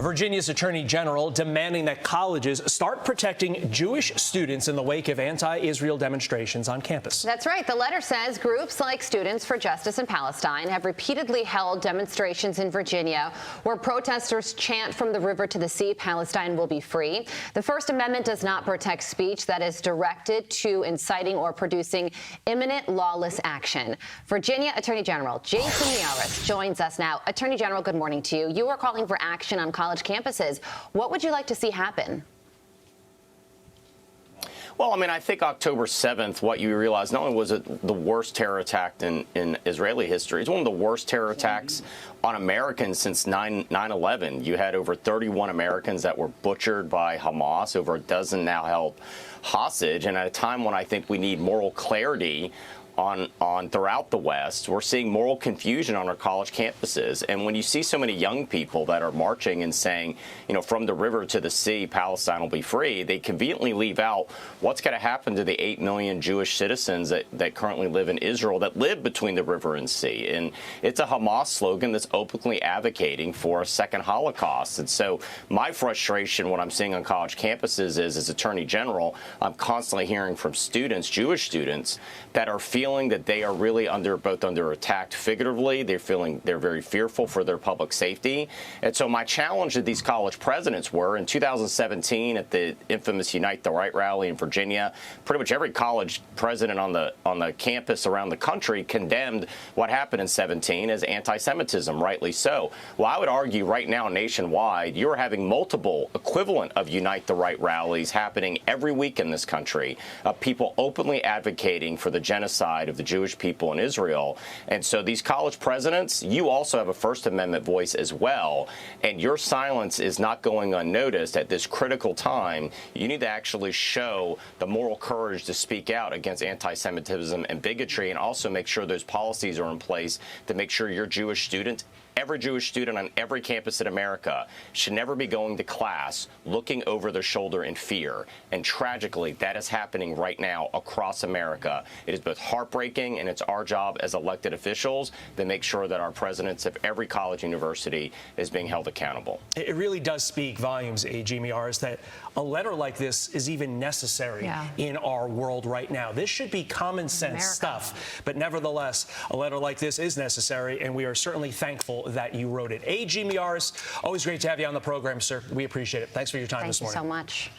Virginia's Attorney General demanding that colleges start protecting Jewish students in the wake of anti-Israel demonstrations on campus. That's right. The letter says groups like Students for Justice in Palestine have repeatedly held demonstrations in Virginia where protesters chant from the river to the sea, Palestine will be free. The First Amendment does not protect speech that is directed to inciting or producing imminent lawless action. Virginia Attorney General Jason Miyares joins us now. Attorney General, good morning to you. You are calling for action on college campuses. What would you like to see happen? Well, I mean, I think October 7th, what you realize, not only was it the worst terror attack in Israeli history, it's one of the worst terror attacks on Americans since 9/11. You had over 31 Americans that were butchered by Hamas, over a dozen now held hostage, and at a time when I think we need moral clarity on throughout the West, we're seeing moral confusion on our college campuses. And when you see so many young people that are marching and saying, you know, from the river to the sea, Palestine will be free, they conveniently leave out what's going to happen to the 8 million Jewish citizens that currently live in Israel that live between the river and sea. And it's a Hamas slogan that's openly advocating for a second Holocaust. And so my frustration, what I'm seeing on college campuses is, as Attorney General, I'm constantly hearing from students, Jewish students, that are feeling that they are really under attack figuratively. They're very fearful for their public safety. And so my challenge to these college presidents were in 2017 at the infamous Unite the Right rally in Virginia, pretty much every college president on the campus around the country condemned what happened in 17 as anti-Semitism, rightly so. Well, I would argue right now nationwide, you're having multiple equivalent of Unite the Right rallies happening every week in this country, people openly advocating for the genocide of the Jewish people in Israel. And so these college presidents, you also have a First Amendment voice as well, and your silence is not going unnoticed at this critical time. You need to actually show the moral courage to speak out against anti-Semitism and bigotry, and also make sure those policies are in place to make sure your Jewish students, every Jewish student on every campus in America, should never be going to class looking over their shoulder in fear. And tragically, that is happening right now across America. It is both heartbreaking, and it's our job as elected officials to make sure that our presidents of every college university is being held accountable. It really does speak volumes, A.G. Miyares, that a letter like this is even necessary in our world right now. This should be common sense stuff. But nevertheless, a letter like this is necessary, and we are certainly thankful that you wrote it. A.G. Miyares, always great to have you on the program, sir. We appreciate it. Thanks for your time this morning. Thank you so much.